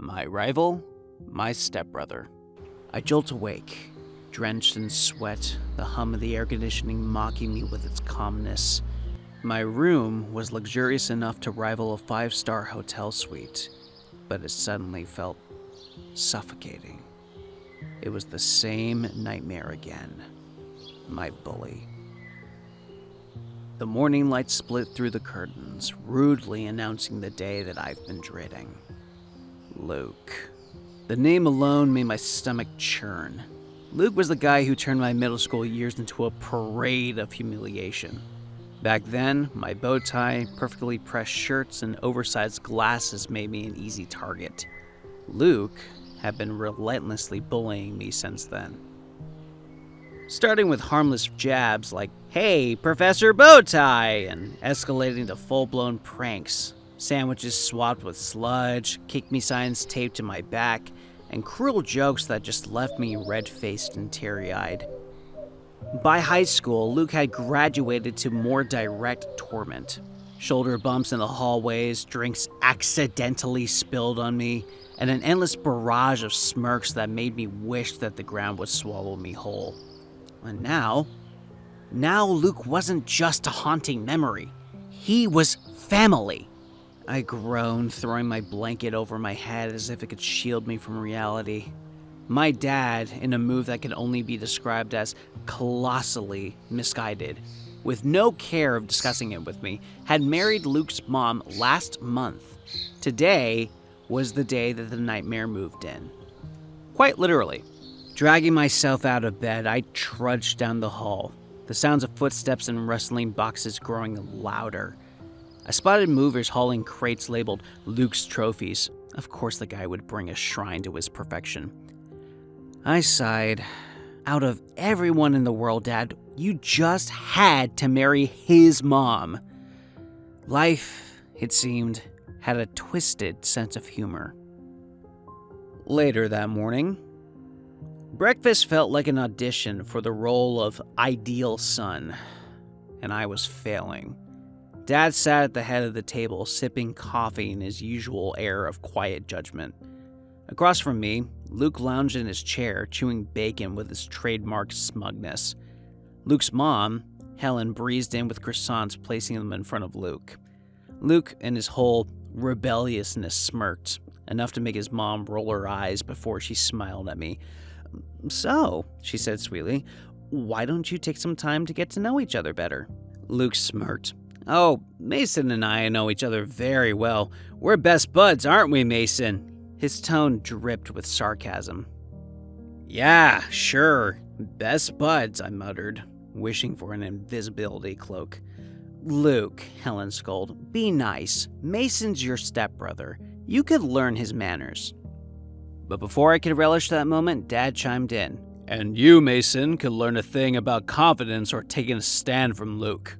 My rival, my stepbrother. I jolt awake, drenched in sweat, the hum of the air conditioning mocking me with its calmness. My room was luxurious enough to rival a 5-star hotel suite, but it suddenly felt suffocating. It was the same nightmare again. My bully. The morning light split through the curtains, rudely announcing the day that I've been dreading. Luke. The name alone made my stomach churn. Luke was the guy who turned my middle school years into a parade of humiliation. Back then, my bow tie, perfectly pressed shirts, and oversized glasses made me an easy target. Luke had been relentlessly bullying me since then. Starting with harmless jabs like, "Hey, Professor Bowtie," and escalating to full-blown pranks. Sandwiches swapped with sludge, kick me signs taped to my back, and cruel jokes that just left me red-faced and teary-eyed. By high school, Luke had graduated to more direct torment. Shoulder bumps in the hallways, drinks accidentally spilled on me, and an endless barrage of smirks that made me wish that the ground would swallow me whole. And now Luke wasn't just a haunting memory. He was family. I groaned, throwing my blanket over my head as if it could shield me from reality. My dad, in a move that could only be described as colossally misguided, with no care of discussing it with me, had married Luke's mom last month. Today was the day that the nightmare moved in. Quite literally. Dragging myself out of bed, I trudged down the hall, the sounds of footsteps and rustling boxes growing louder. I spotted movers hauling crates labeled Luke's trophies. Of course the guy would bring a shrine to his perfection. I sighed. Out of everyone in the world, Dad, you just had to marry his mom. Life, it seemed, had a twisted sense of humor. Later that morning, breakfast felt like an audition for the role of ideal son, and I was failing. Dad sat at the head of the table, sipping coffee in his usual air of quiet judgment. Across from me, Luke lounged in his chair, chewing bacon with his trademark smugness. Luke's mom, Helen, breezed in with croissants, placing them in front of Luke. Luke, in his whole rebelliousness, smirked, enough to make his mom roll her eyes before she smiled at me. "So," she said sweetly, "why don't you take some time to get to know each other better?" Luke smirked. "Oh, Mason and I know each other very well. We're best buds, aren't we, Mason?" His tone dripped with sarcasm. "Yeah, sure. Best buds," I muttered, wishing for an invisibility cloak. "Luke," Helen scolded, "be nice. Mason's your stepbrother. You could learn his manners." But before I could relish that moment, Dad chimed in. "And you, Mason, could learn a thing about confidence or taking a stand from Luke."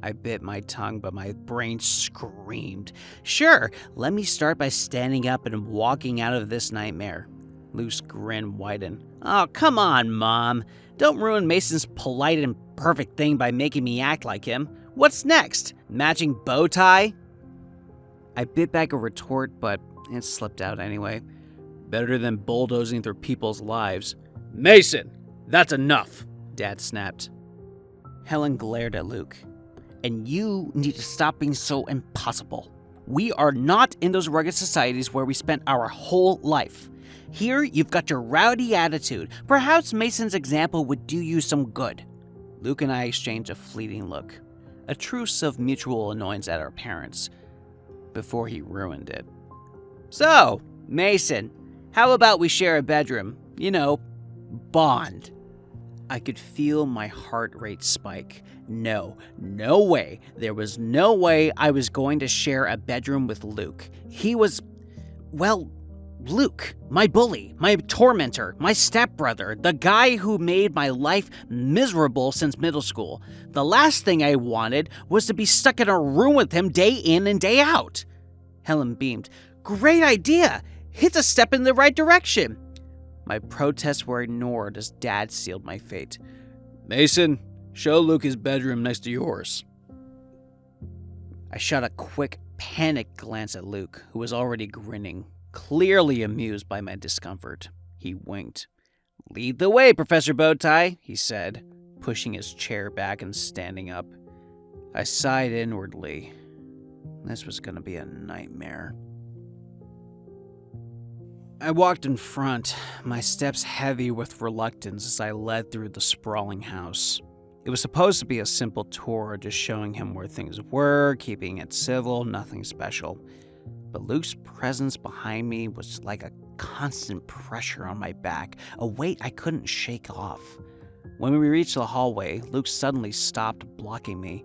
I bit my tongue, but my brain screamed. "Sure, let me start by standing up and walking out of this nightmare." Luke's grin widened. "Oh, come on, Mom. Don't ruin Mason's polite and perfect thing by making me act like him. What's next? Matching bow tie?" I bit back a retort, but it slipped out anyway. "Better than bulldozing through people's lives." "Mason, that's enough," Dad snapped. Helen glared at Luke. "And you need to stop being so impossible. We are not in those rugged societies where we spent our whole life. Here, you've got your rowdy attitude. Perhaps Mason's example would do you some good." Luke and I exchanged a fleeting look, a truce of mutual annoyance at our parents, before he ruined it. "So, Mason, how about we share a bedroom? You know, bond." I could feel my heart rate spike. No way. There was no way I was going to share a bedroom with Luke. He was, well, Luke, my bully, my tormentor, my stepbrother, the guy who made my life miserable since middle school. The last thing I wanted was to be stuck in a room with him day in and day out. Helen beamed. "Great idea. It's a step in the right direction." My protests were ignored as Dad sealed my fate. "Mason, show Luke his bedroom next to yours." I shot a quick, panicked glance at Luke, who was already grinning, Clearly amused by my discomfort, he winked. "Lead the way, Professor Bowtie," he said, pushing his chair back and standing up. I sighed inwardly. This was going to be a nightmare. I walked in front, my steps heavy with reluctance as I led through the sprawling house. It was supposed to be a simple tour, just showing him where things were, keeping it civil, nothing special. But Luke's presence behind me was like a constant pressure on my back, a weight I couldn't shake off. When we reached the hallway, Luke suddenly stopped, blocking me.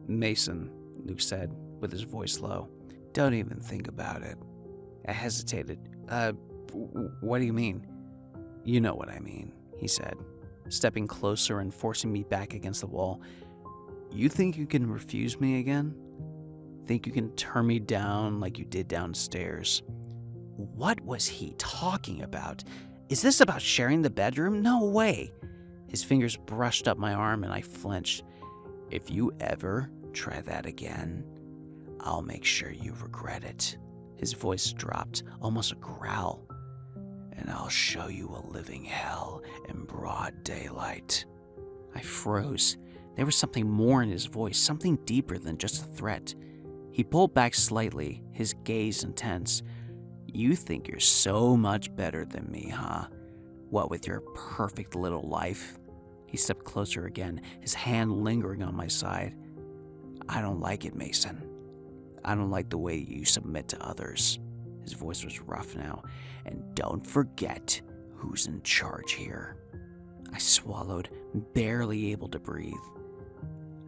"Mason," Luke said, with his voice low, "don't even think about it." I hesitated. What do you mean?" "You know what I mean," he said, stepping closer and forcing me back against the wall. "You think you can refuse me again? Think you can turn me down like you did downstairs?" What was he talking about? Is this about sharing the bedroom? No way. His fingers brushed up my arm and I flinched. "If you ever try that again, I'll make sure you regret it." His voice dropped, almost a growl. "And I'll show you a living hell in broad daylight." I froze. There was something more in his voice, something deeper than just a threat. He pulled back slightly, his gaze intense. "You think you're so much better than me, huh? What with your perfect little life?" He stepped closer again, his hand lingering on my side. "I don't like it, Mason. I don't like the way you submit to others." His voice was rough now. "And don't forget who's in charge here." I swallowed, barely able to breathe.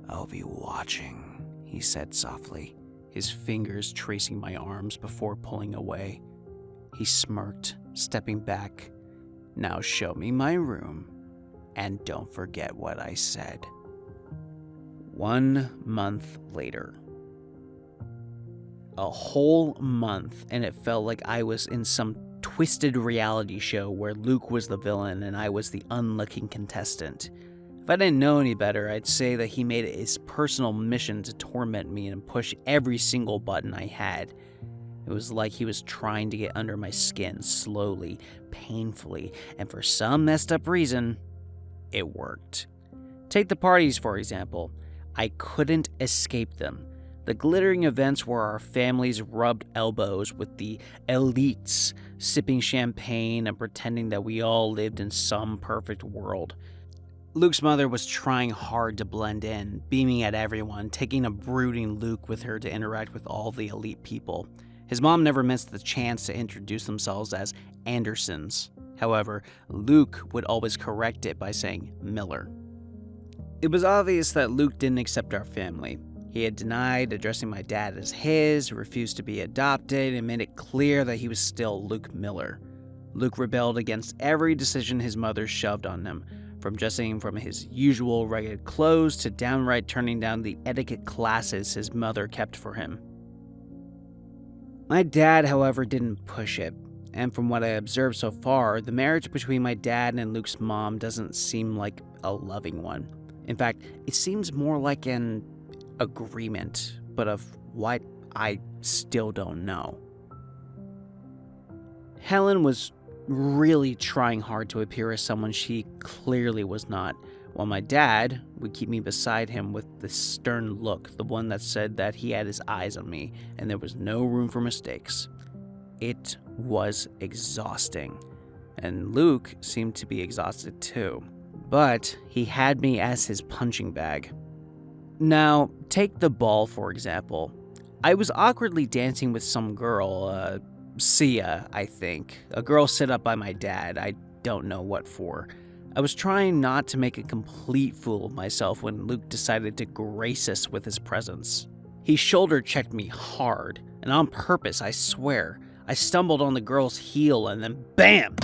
"I'll be watching," he said softly, his fingers tracing my arms before pulling away. He smirked, stepping back. "Now show me my room, and don't forget what I said." 1 month later. A whole month, and it felt like I was in some twisted reality show where Luke was the villain and I was the unlucky contestant. If I didn't know any better, I'd say that he made it his personal mission to torment me and push every single button I had. It was like he was trying to get under my skin slowly, painfully, and for some messed up reason, it worked. Take the parties, for example. I couldn't escape them. The glittering events where our families rubbed elbows with the elites, sipping champagne and pretending that we all lived in some perfect world. Luke's mother was trying hard to blend in, beaming at everyone, taking a brooding Luke with her to interact with all the elite people. His mom never missed the chance to introduce themselves as Andersons. However, Luke would always correct it by saying Miller. It was obvious that Luke didn't accept our family. He had denied addressing my dad as his, refused to be adopted, and made it clear that he was still Luke Miller. Luke rebelled against every decision his mother shoved on him, from dressing from his usual ragged clothes to downright turning down the etiquette classes his mother kept for him. My dad, however, didn't push it, and from what I observed so far, the marriage between my dad and Luke's mom doesn't seem like a loving one. In fact, it seems more like an agreement, but of what I still don't know. Helen was really trying hard to appear as someone she clearly was not, while my dad would keep me beside him with the stern look, the one that said that he had his eyes on me and there was no room for mistakes. It was exhausting, and Luke seemed to be exhausted too, but he had me as his punching bag. Now, take the ball, for example. I was awkwardly dancing with some girl, Sia, I think. A girl set up by my dad, I don't know what for. I was trying not to make a complete fool of myself when Luke decided to grace us with his presence. He shoulder-checked me hard, and on purpose, I swear. I stumbled on the girl's heel and then BAM!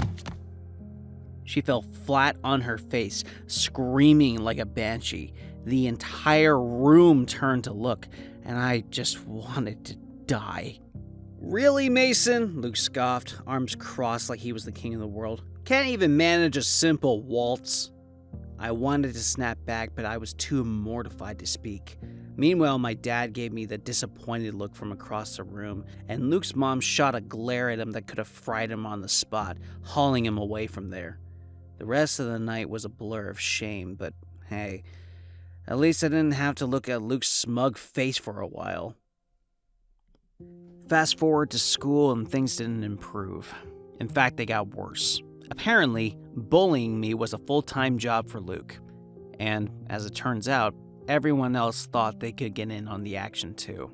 She fell flat on her face, screaming like a banshee. The entire room turned to look, and I just wanted to die. "Really, Mason?" Luke scoffed, arms crossed like he was the king of the world. "Can't even manage a simple waltz?" I wanted to snap back, but I was too mortified to speak. Meanwhile, my dad gave me the disappointed look from across the room, and Luke's mom shot a glare at him that could have fried him on the spot, hauling him away from there. The rest of the night was a blur of shame, but hey, at least I didn't have to look at Luke's smug face for a while. Fast forward to school and things didn't improve. In fact, they got worse. Apparently, bullying me was a full-time job for Luke. And, as it turns out, everyone else thought they could get in on the action too.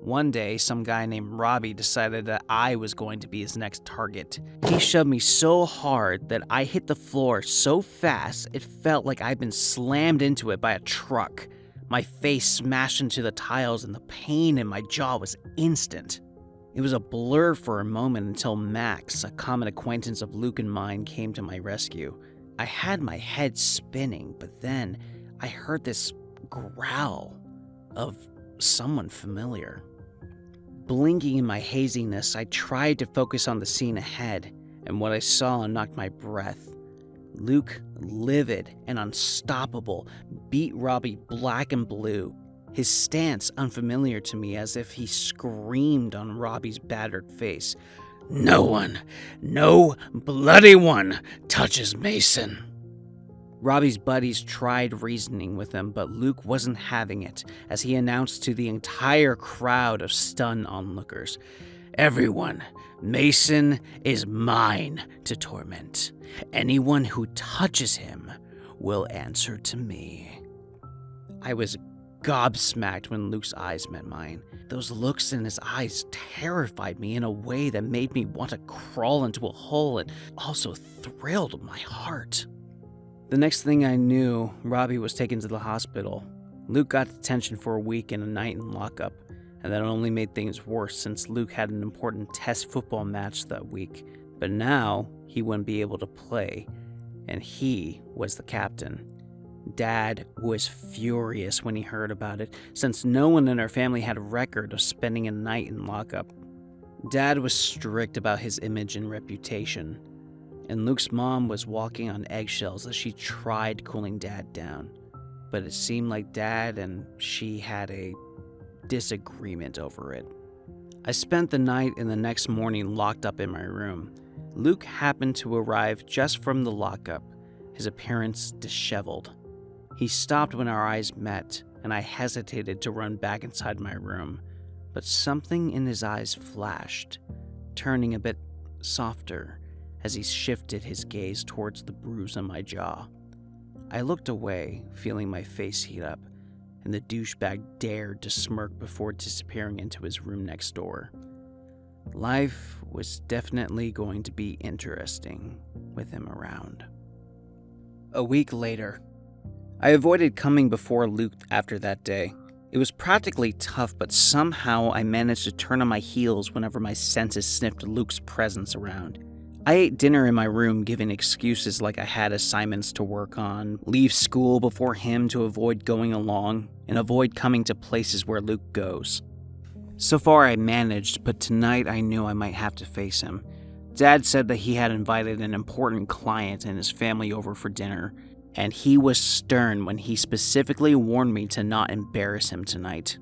One day, some guy named Robbie decided that I was going to be his next target. He shoved me so hard that I hit the floor so fast it felt like I'd been slammed into it by a truck. My face smashed into the tiles and the pain in my jaw was instant. It was a blur for a moment until Max, a common acquaintance of Luke and mine, came to my rescue. I had my head spinning, but then I heard this growl of someone familiar. Blinking in my haziness, I tried to focus on the scene ahead, and what I saw knocked my breath. Luke, livid and unstoppable, beat Robbie black and blue, his stance unfamiliar to me, as if he screamed on Robbie's battered face. "No one, no bloody one, touches Mason." Robbie's buddies tried reasoning with him, but Luke wasn't having it, as he announced to the entire crowd of stunned onlookers, "Everyone, Mason is mine to torment. Anyone who touches him will answer to me." I was gobsmacked when Luke's eyes met mine. Those looks in his eyes terrified me in a way that made me want to crawl into a hole and also thrilled my heart. The next thing I knew, Robbie was taken to the hospital. Luke got detention for a week and a night in lockup, and that only made things worse since Luke had an important test football match that week. But now, he wouldn't be able to play, and he was the captain. Dad was furious when he heard about it, since no one in our family had a record of spending a night in lockup. Dad was strict about his image and reputation, and Luke's mom was walking on eggshells as she tried cooling Dad down. But it seemed like Dad and she had a disagreement over it. I spent the night and the next morning locked up in my room. Luke happened to arrive just from the lockup, his appearance disheveled. He stopped when our eyes met, and I hesitated to run back inside my room, but something in his eyes flashed, turning a bit softer as he shifted his gaze towards the bruise on my jaw. I looked away, feeling my face heat up, and the douchebag dared to smirk before disappearing into his room next door. Life was definitely going to be interesting with him around. A week later, I avoided coming before Luke after that day. It was practically tough, but somehow I managed to turn on my heels whenever my senses sniffed Luke's presence around. I ate dinner in my room, giving excuses like I had assignments to work on, leave school before him to avoid going along, and avoid coming to places where Luke goes. So far I managed, but tonight I knew I might have to face him. Dad said that he had invited an important client and his family over for dinner, and he was stern when he specifically warned me to not embarrass him tonight.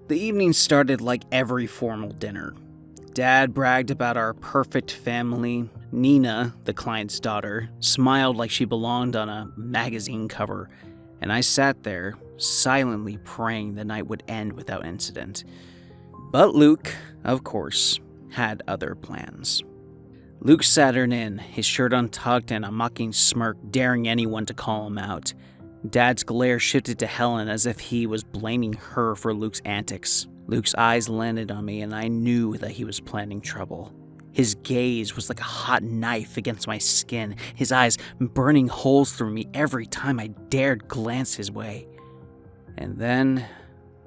The evening started like every formal dinner. Dad bragged about our perfect family. Nina, the client's daughter, smiled like she belonged on a magazine cover, and I sat there, silently praying the night would end without incident. But Luke, of course, had other plans. Luke sauntered in, his shirt untucked and a mocking smirk, daring anyone to call him out. Dad's glare shifted to Helen as if he was blaming her for Luke's antics. Luke's eyes landed on me, and I knew that he was planning trouble. His gaze was like a hot knife against my skin, his eyes burning holes through me every time I dared glance his way. And then,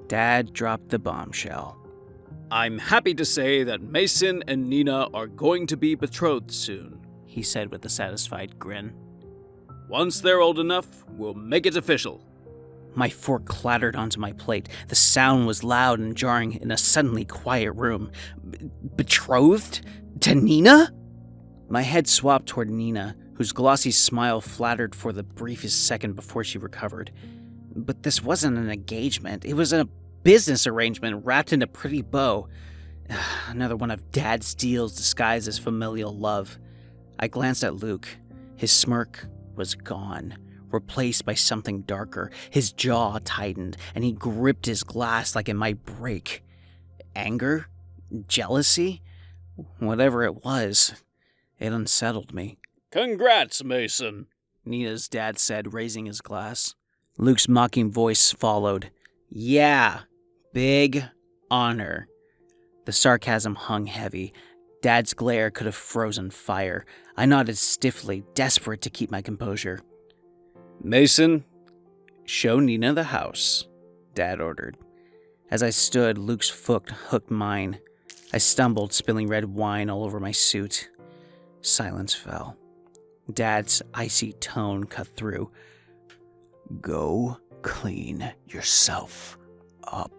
Dad dropped the bombshell. "I'm happy to say that Mason and Nina are going to be betrothed soon," he said with a satisfied grin. "Once they're old enough, we'll make it official." My fork clattered onto my plate. The sound was loud and jarring in a suddenly quiet room. Betrothed? To Nina? My head swapped toward Nina, whose glossy smile flattered for the briefest second before she recovered. But this wasn't an engagement. It was a business arrangement wrapped in a pretty bow. Another one of Dad's deals disguised as familial love. I glanced at Luke. His smirk was gone, replaced by something darker. His jaw tightened, and he gripped his glass like it might break. Anger? Jealousy? Whatever it was, it unsettled me. Congrats, Mason, Nina's dad said, raising his glass. Luke's mocking voice followed. Yeah, big honor. The sarcasm hung heavy. Dad's glare could have frozen fire. I nodded stiffly, desperate to keep my composure. Mason, show Nina the house, Dad ordered. As I stood, Luke's foot hooked mine. I stumbled, spilling red wine all over my suit. Silence fell. Dad's icy tone cut through. Go clean yourself up.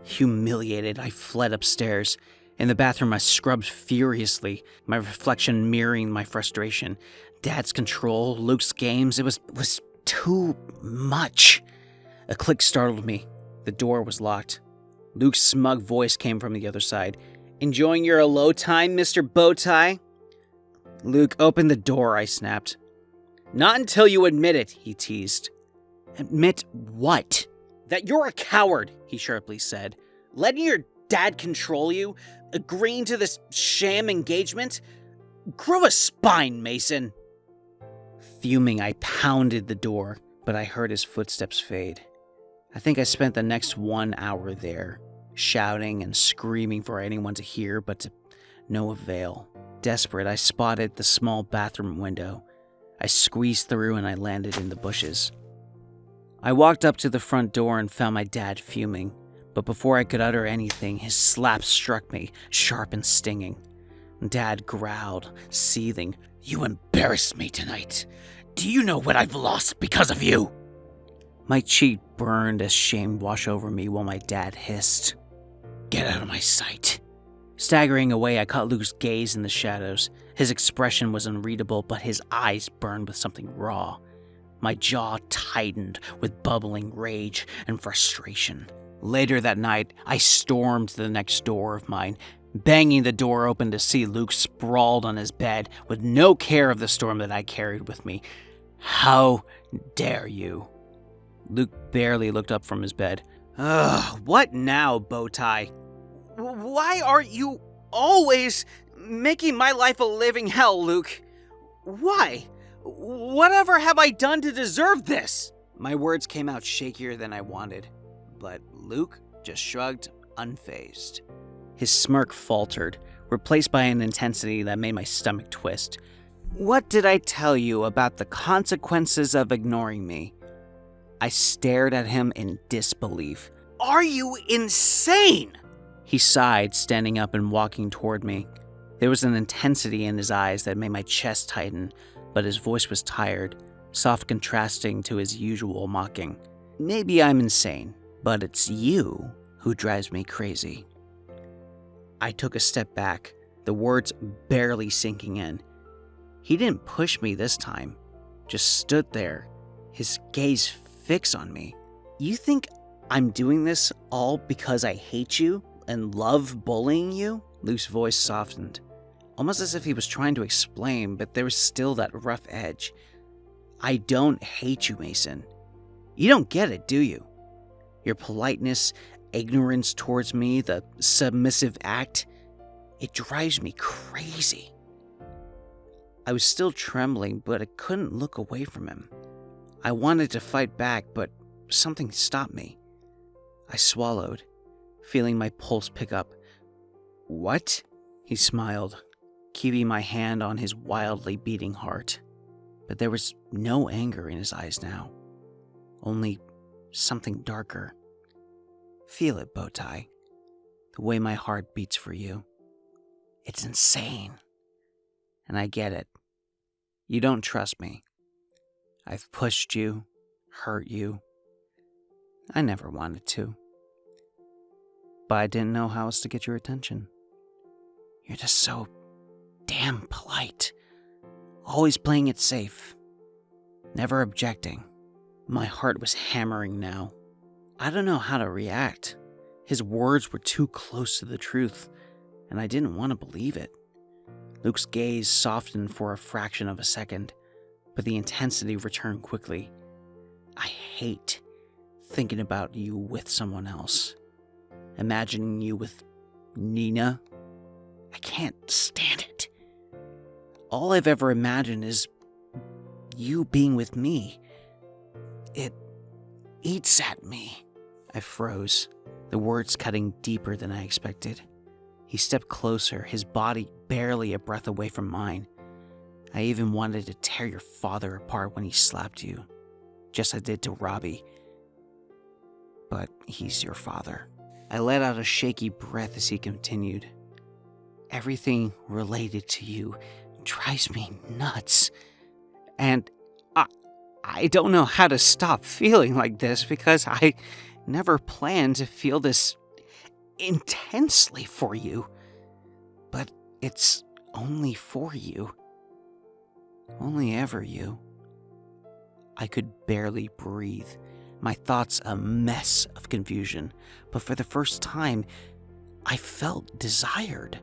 Humiliated, I fled upstairs. In the bathroom, I scrubbed furiously, my reflection mirroring my frustration. Dad's control, Luke's games, it was too much. A click startled me. The door was locked. Luke's smug voice came from the other side. Enjoying your alone time, Mr. Bowtie? Luke, open the door, I snapped. Not until you admit it, he teased. Admit what? That you're a coward, he sharply said. Letting your dad control you? Agreeing to this sham engagement? Grow a spine, Mason. Fuming, I pounded the door, but I heard his footsteps fade. I think I spent the next 1 hour there, shouting and screaming for anyone to hear, but to no avail. Desperate, I spotted the small bathroom window. I squeezed through and I landed in the bushes. I walked up to the front door and found my dad fuming, but before I could utter anything, his slap struck me, sharp and stinging. Dad growled, seething. You embarrassed me tonight. Do you know what I've lost because of you? My cheek burned as shame washed over me while my dad hissed. Get out of my sight. Staggering away, I caught Luke's gaze in the shadows. His expression was unreadable, but his eyes burned with something raw. My jaw tightened with bubbling rage and frustration. Later that night, I stormed to the next door of mine, banging the door open to see Luke sprawled on his bed with no care of the storm that I carried with me. How dare you? Luke barely looked up from his bed. Ugh, what now, Bowtie? Why are you always making my life a living hell, Luke? Why? Whatever have I done to deserve this? My words came out shakier than I wanted, but Luke just shrugged, unfazed. His smirk faltered, replaced by an intensity that made my stomach twist. What did I tell you about the consequences of ignoring me? I stared at him in disbelief. Are you insane? He sighed, standing up and walking toward me. There was an intensity in his eyes that made my chest tighten, but his voice was tired, soft contrasting to his usual mocking. Maybe I'm insane, but it's you who drives me crazy. I took a step back, the words barely sinking in. He didn't push me this time, just stood there, his gaze fixed on me. You think I'm doing this all because I hate you and love bullying you? Luke's voice softened, almost as if he was trying to explain, but there was still that rough edge. I don't hate you, Mason. You don't get it, do you? Your politeness, ignorance towards me, the submissive act, it drives me crazy. I was still trembling, but I couldn't look away from him. I wanted to fight back, but something stopped me. I swallowed, feeling my pulse pick up. What? He smiled, keeping my hand on his wildly beating heart. But there was no anger in his eyes now, only something darker. Feel it, Bowtie, the way my heart beats for you. It's insane. And I get it. You don't trust me. I've pushed you, hurt you. I never wanted to. But I didn't know how else to get your attention. You're just so damn polite. Always playing it safe. Never objecting. My heart was hammering now. I don't know how to react. His words were too close to the truth, and I didn't want to believe it. Luke's gaze softened for a fraction of a second, but the intensity returned quickly. I hate thinking about you with someone else. Imagining you with Nina. I can't stand it. All I've ever imagined is you being with me. It eats at me. I froze, the words cutting deeper than I expected. He stepped closer, his body barely a breath away from mine. I even wanted to tear your father apart when he slapped you, just as I did to Robbie. But he's your father. I let out a shaky breath as he continued. Everything related to you drives me nuts. And I don't know how to stop feeling like this because I never planned to feel this intensely for you. But it's only for you. Only ever you. I could barely breathe, my thoughts a mess of confusion, but for the first time, I felt desired.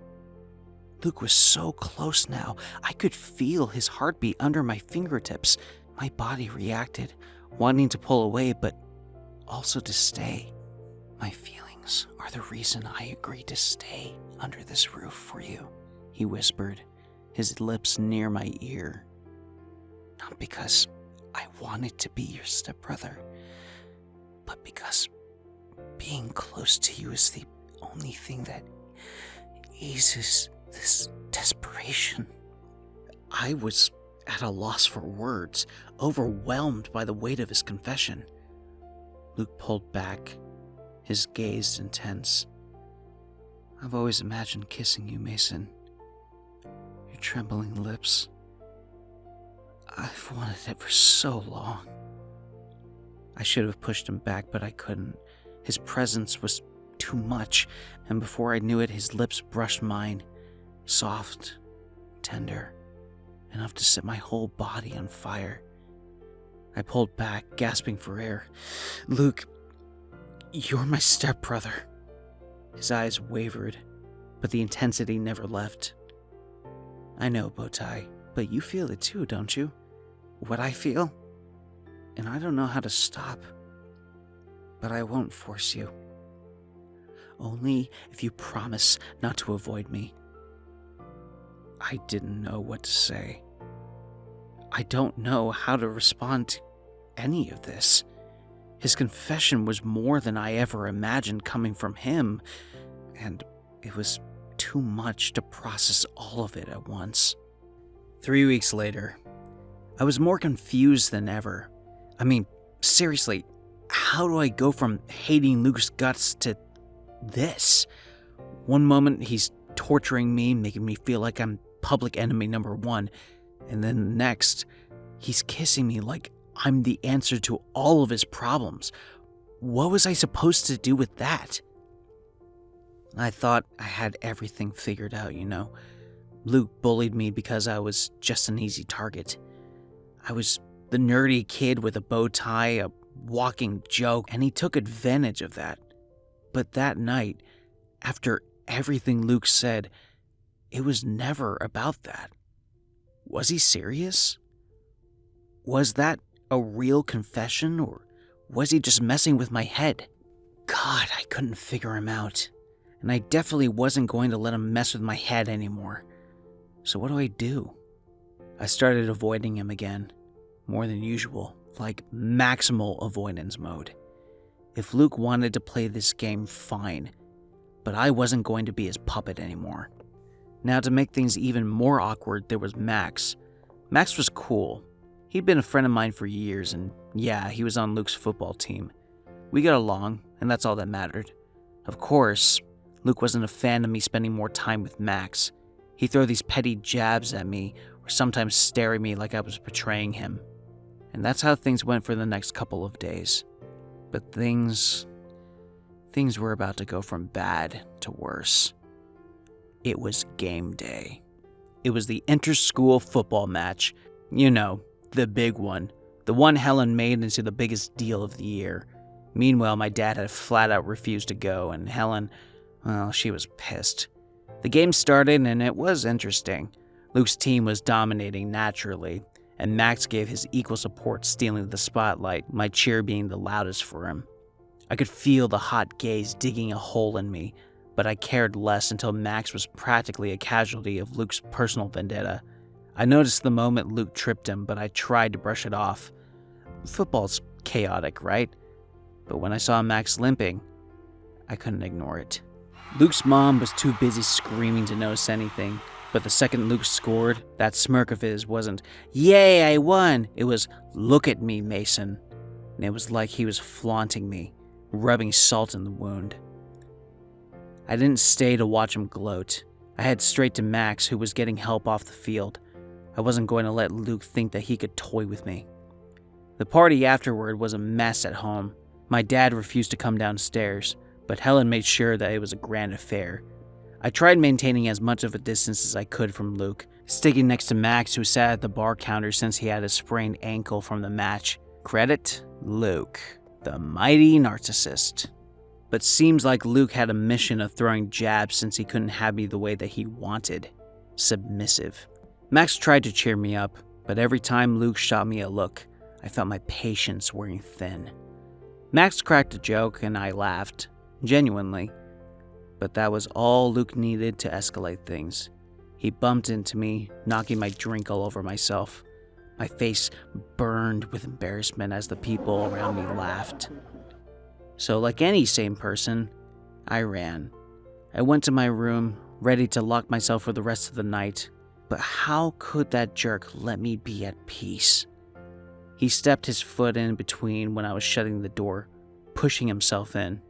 Luke was so close now, I could feel his heartbeat under my fingertips. My body reacted, wanting to pull away, but also to stay. My feelings are the reason I agreed to stay under this roof for you, he whispered, his lips near my ear. Not because I wanted to be your stepbrother, but because being close to you is the only thing that eases this desperation. I was at a loss for words, overwhelmed by the weight of his confession. Luke pulled back, his gaze intense. I've always imagined kissing you, Mason. Your trembling lips. I've wanted it for so long. I should have pushed him back, but I couldn't. His presence was too much, and before I knew it, his lips brushed mine, soft, tender, enough to set my whole body on fire. I pulled back, gasping for air. Luke, you're my stepbrother. His eyes wavered, but the intensity never left. I know, Bowtie, but you feel it too, don't you? What I feel? And I don't know how to stop. But I won't force you. Only if you promise not to avoid me. I didn't know what to say. I don't know how to respond to any of this. His confession was more than I ever imagined coming from him, and it was too much to process all of it at once. 3 weeks later, I was more confused than ever. I mean, seriously, how do I go from hating Luke's guts to this? One moment he's torturing me, making me feel like I'm public enemy number one, and then the next, he's kissing me like I'm the answer to all of his problems. What was I supposed to do with that? I thought I had everything figured out, you know. Luke bullied me because I was just an easy target. I was the nerdy kid with a bow tie, a walking joke, and he took advantage of that. But that night, after everything Luke said, it was never about that. Was he serious? Was that a real confession, or was he just messing with my head? God, I couldn't figure him out, and I definitely wasn't going to let him mess with my head anymore. So what do? I started avoiding him again, more than usual, like maximal avoidance mode. If Luke wanted to play this game, fine, but I wasn't going to be his puppet anymore. Now, to make things even more awkward, there was Max. Max was cool. He'd been a friend of mine for years, and yeah, he was on Luke's football team. We got along, and that's all that mattered. Of course, Luke wasn't a fan of me spending more time with Max. He'd throw these petty jabs at me, or sometimes stare at me like I was betraying him. And that's how things went for the next couple of days. But things were about to go from bad to worse. It was game day. It was the inter-school football match. You know, the big one. The one Helen made into the biggest deal of the year. Meanwhile, my dad had flat out refused to go, and Helen, well, she was pissed. The game started, and it was interesting. Luke's team was dominating naturally, and Max gave his equal support, stealing the spotlight, my cheer being the loudest for him. I could feel the hot gaze digging a hole in me, but I cared less until Max was practically a casualty of Luke's personal vendetta. I noticed the moment Luke tripped him, but I tried to brush it off. Football's chaotic, right? But when I saw Max limping, I couldn't ignore it. Luke's mom was too busy screaming to notice anything, but the second Luke scored, that smirk of his wasn't, "Yay, I won!" It was, "Look at me, Mason." And it was like he was flaunting me, rubbing salt in the wound. I didn't stay to watch him gloat. I headed straight to Max, who was getting help off the field. I wasn't going to let Luke think that he could toy with me. The party afterward was a mess at home. My dad refused to come downstairs, but Helen made sure that it was a grand affair. I tried maintaining as much of a distance as I could from Luke, sticking next to Max, who sat at the bar counter since he had a sprained ankle from the match. Credit Luke, the mighty narcissist. But seems like Luke had a mission of throwing jabs since he couldn't have me the way that he wanted. Submissive. Max tried to cheer me up, but every time Luke shot me a look, I felt my patience wearing thin. Max cracked a joke and I laughed, genuinely. But that was all Luke needed to escalate things. He bumped into me, knocking my drink all over myself. My face burned with embarrassment as the people around me laughed. So like any sane person, I ran. I went to my room, ready to lock myself for the rest of the night. But how could that jerk let me be at peace? He stepped his foot in between when I was shutting the door, pushing himself in.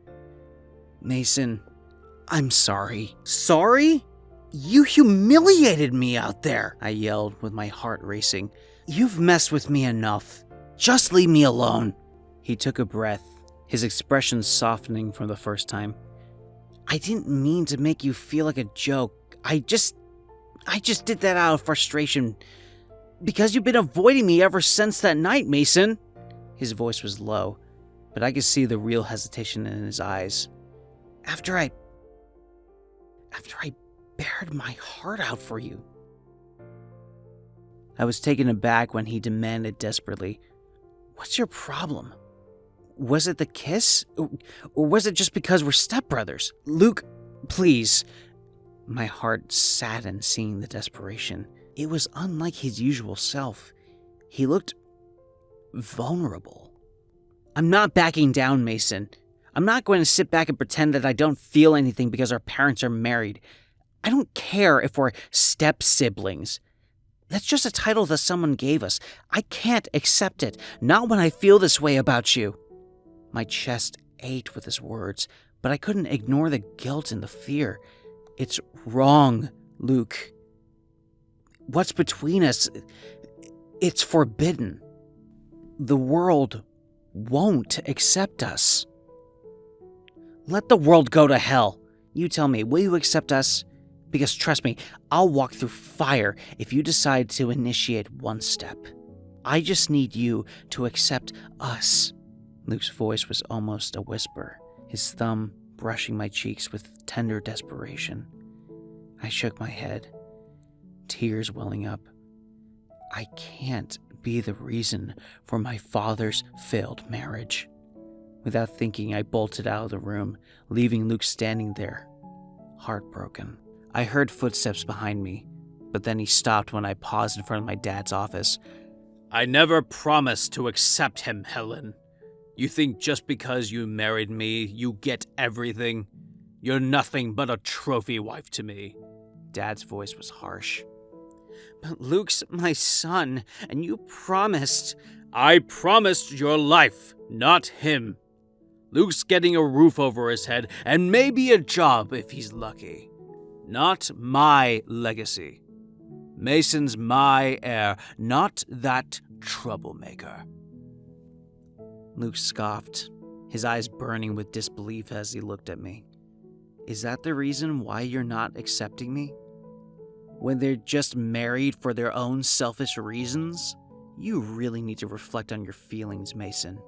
"Mason, I'm sorry." "Sorry? You humiliated me out there," I yelled with my heart racing. "You've messed with me enough. Just leave me alone." He took a breath, his expression softening from the first time. "I didn't mean to make you feel like a joke. I just did that out of frustration. Because you've been avoiding me ever since that night, Mason." His voice was low, but I could see the real hesitation in his eyes. After I bared my heart out for you." I was taken aback when he demanded desperately, "What's your problem? Was it the kiss? Or was it just because we're stepbrothers? Luke, please." My heart saddened seeing the desperation. It was unlike his usual self. He looked vulnerable. "I'm not backing down, Mason. I'm not going to sit back and pretend that I don't feel anything because our parents are married. I don't care if we're step-siblings. That's just a title that someone gave us. I can't accept it, not when I feel this way about you." My chest ached with his words, but I couldn't ignore the guilt and the fear. "It's wrong, Luke. What's between us, it's forbidden. The world won't accept us." "Let the world go to hell. You tell me, will you accept us? Because trust me, I'll walk through fire if you decide to initiate one step. I just need you to accept us." Luke's voice was almost a whisper, his thumb brushing my cheeks with tender desperation. I shook my head, tears welling up. I can't be the reason for my father's failed marriage. Without thinking, I bolted out of the room, leaving Luke standing there, heartbroken. I heard footsteps behind me, but then he stopped when I paused in front of my dad's office. "I never promised to accept him, Helen. You think just because you married me, you get everything? You're nothing but a trophy wife to me." Dad's voice was harsh. "But Luke's my son, and you promised..." "I promised your life, not him. Luke's getting a roof over his head and maybe a job if he's lucky. Not my legacy. Mason's my heir, not that troublemaker." Luke scoffed, his eyes burning with disbelief as he looked at me. "Is that the reason why you're not accepting me? When they're just married for their own selfish reasons? You really need to reflect on your feelings, Mason.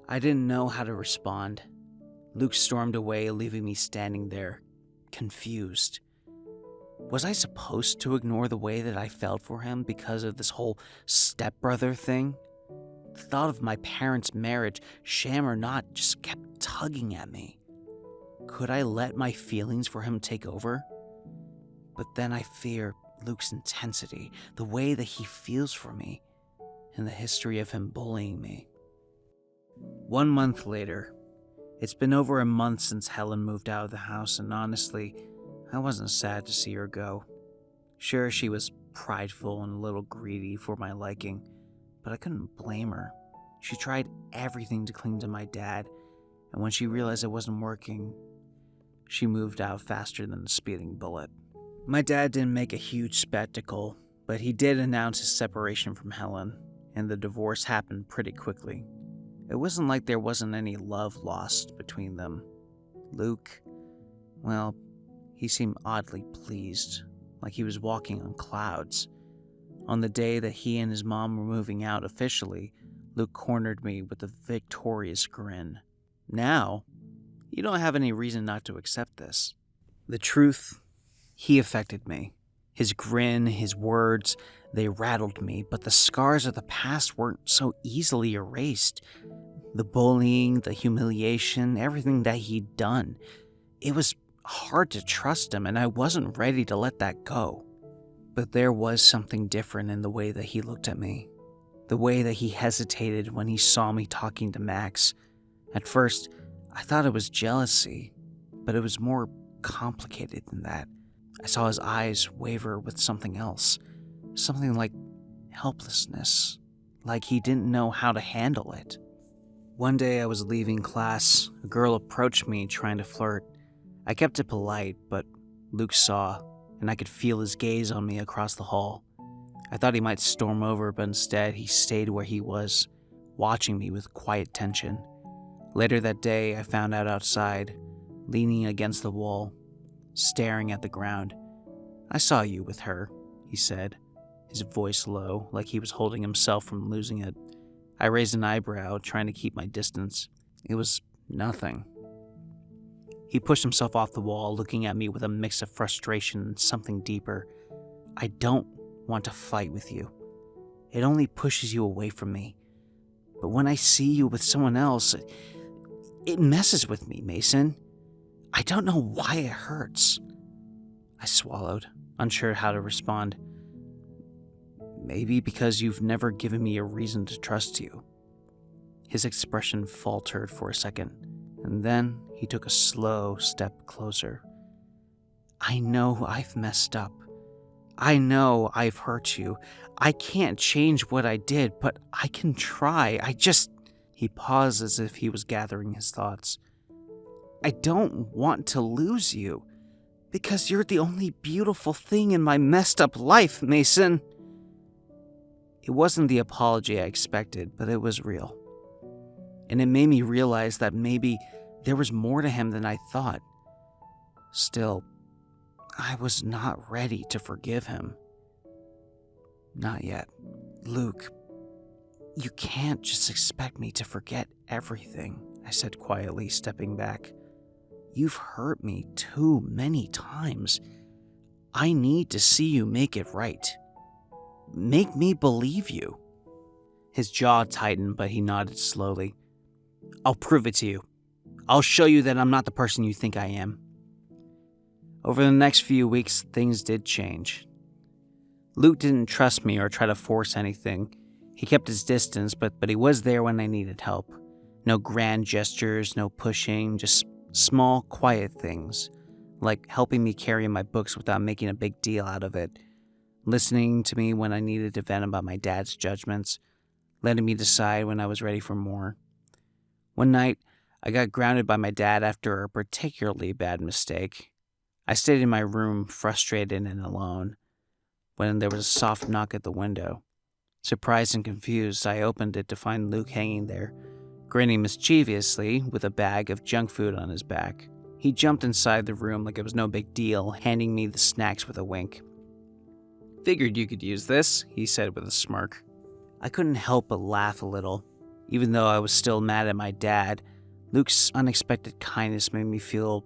I didn't know how to respond. Luke stormed away, leaving me standing there, confused. Was I supposed to ignore the way that I felt for him because of this whole stepbrother thing? The thought of my parents' marriage, sham or not, just kept tugging at me. Could I let my feelings for him take over? But then I fear Luke's intensity, the way that he feels for me, and the history of him bullying me. 1 month later. It's been over a month since Helen moved out of the house, and honestly, I wasn't sad to see her go. Sure, she was prideful and a little greedy for my liking, but I couldn't blame her. She tried everything to cling to my dad, and when she realized it wasn't working, she moved out faster than a speeding bullet. My dad didn't make a huge spectacle, but he did announce his separation from Helen, and the divorce happened pretty quickly. It wasn't like there wasn't any love lost between them. Luke, well, he seemed oddly pleased, like he was walking on clouds. On the day that he and his mom were moving out officially, Luke cornered me with a victorious grin. Now, you don't have any reason not to accept this. The truth, he affected me. His grin, his words, they rattled me, but the scars of the past weren't so easily erased. The bullying, the humiliation, everything that he'd done. It was hard to trust him, and I wasn't ready to let that go. But there was something different in the way that he looked at me. The way that he hesitated when he saw me talking to Max. At first, I thought it was jealousy, but it was more complicated than that. I saw his eyes waver with something else. Something like helplessness. Like he didn't know how to handle it. One day I was leaving class. A girl approached me trying to flirt. I kept it polite, but Luke saw, and I could feel his gaze on me across the hall. I thought he might storm over, but instead he stayed where he was, watching me with quiet tension. Later that day, I found out outside, leaning against the wall, staring at the ground. "I saw you with her," he said, his voice low, like he was holding himself from losing it. I raised an eyebrow, trying to keep my distance. It was nothing. He pushed himself off the wall, looking at me with a mix of frustration and something deeper. "I don't want to fight with you. It only pushes you away from me. But when I see you with someone else, it messes with me, Mason. I don't know why it hurts." I swallowed, unsure how to respond. "Maybe because you've never given me a reason to trust you." His expression faltered for a second, and then he took a slow step closer. "I know I've messed up. I know I've hurt you. I can't change what I did, but I can try. He paused as if he was gathering his thoughts. "I don't want to lose you, because you're the only beautiful thing in my messed up life, Mason." It wasn't the apology I expected, but it was real. And it made me realize that maybe there was more to him than I thought. Still, I was not ready to forgive him. Not yet. "Luke, you can't just expect me to forget everything," I said quietly, stepping back. "You've hurt me too many times. I need to see you make it right. Make me believe you." His jaw tightened, but he nodded slowly. "I'll prove it to you. I'll show you that I'm not the person you think I am." Over the next few weeks, things did change. Luke didn't trust me or try to force anything. He kept his distance, but he was there when I needed help. No grand gestures, no pushing, just small, quiet things, like helping me carry my books without making a big deal out of it, listening to me when I needed to vent about my dad's judgments, letting me decide when I was ready for more. One night, I got grounded by my dad after a particularly bad mistake. I stayed in my room, frustrated and alone, when there was a soft knock at the window. Surprised and confused, I opened it to find Luke hanging there, grinning mischievously with a bag of junk food on his back. He jumped inside the room like it was no big deal, handing me the snacks with a wink. "Figured you could use this," he said with a smirk. I couldn't help but laugh a little. Even though I was still mad at my dad, Luke's unexpected kindness made me feel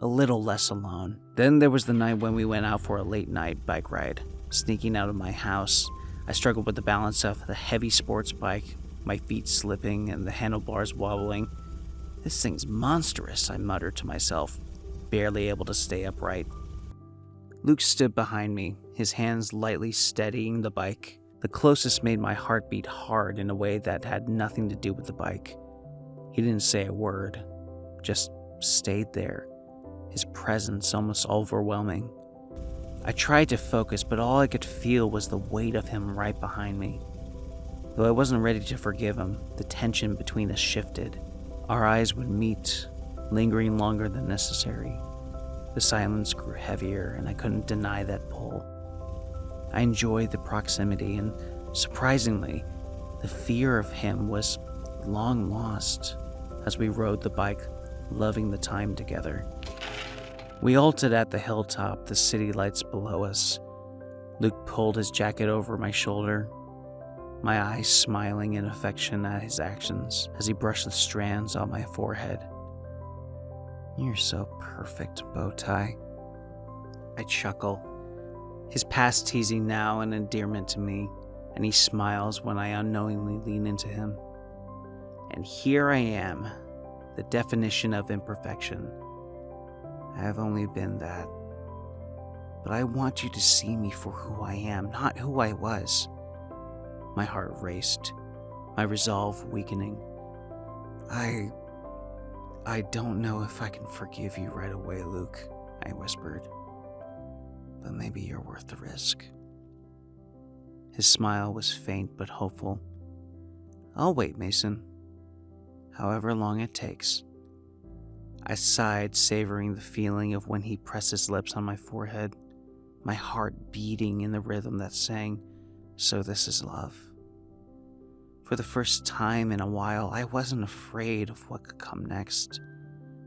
a little less alone. Then there was the night when we went out for a late night bike ride. Sneaking out of my house, I struggled with the balance of the heavy sports bike, my feet slipping and the handlebars wobbling. This thing's monstrous, I muttered to myself, barely able to stay upright. Luke stood behind me, his hands lightly steadying the bike. The closest made my heart beat hard in a way that had nothing to do with the bike. He didn't say a word, just stayed there, his presence almost overwhelming. I tried to focus, but all I could feel was the weight of him right behind me. Though I wasn't ready to forgive him, the tension between us shifted. Our eyes would meet, lingering longer than necessary. The silence grew heavier, and I couldn't deny that pull. I enjoyed the proximity, and surprisingly, the fear of him was long lost as we rode the bike, loving the time together. We halted at the hilltop, the city lights below us. Luke pulled his jacket over my shoulder, my eyes smiling in affection at his actions as he brushed the strands on my forehead. "You're so perfect, Bowtie." I chuckle, his past teasing now an endearment to me, and he smiles when I unknowingly lean into him. And here I am, the definition of imperfection. I have only been that. But I want you to see me for who I am, not who I was. My heart raced, my resolve weakening. I don't know if I can forgive you right away, Luke, I whispered. But maybe you're worth the risk. His smile was faint but hopeful. I'll wait, Mason. However long it takes. I sighed, savoring the feeling of when he pressed his lips on my forehead, my heart beating in the rhythm that sang, "So this is love." For the first time in a while, I wasn't afraid of what could come next.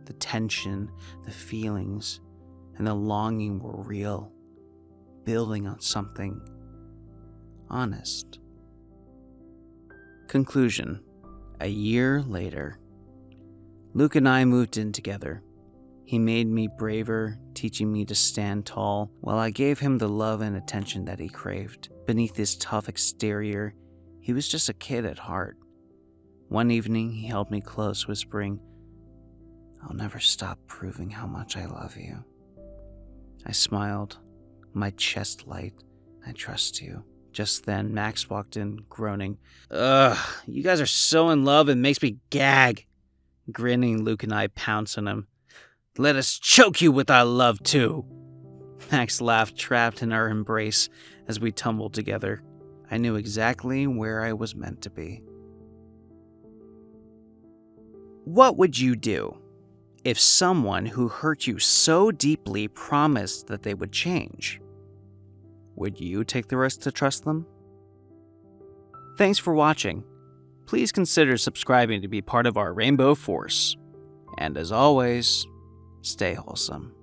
The tension, the feelings, and the longing were real, building on something honest. Conclusion. A year later, Luke and I moved in together. He made me braver, teaching me to stand tall, while I gave him the love and attention that he craved. Beneath his tough exterior, he was just a kid at heart. One evening, he held me close, whispering, "I'll never stop proving how much I love you." I smiled, my chest light. "I trust you." Just then, Max walked in, groaning, "Ugh, you guys are so in love it makes me gag." Grinning, Luke and I pounced on him. "Let us choke you with our love, too." Max laughed, trapped in our embrace as we tumbled together. I knew exactly where I was meant to be. What would you do if someone who hurt you so deeply promised that they would change? Would you take the risk to trust them? Thanks for watching. Please consider subscribing to be part of our Rainbow Force. And as always, stay wholesome.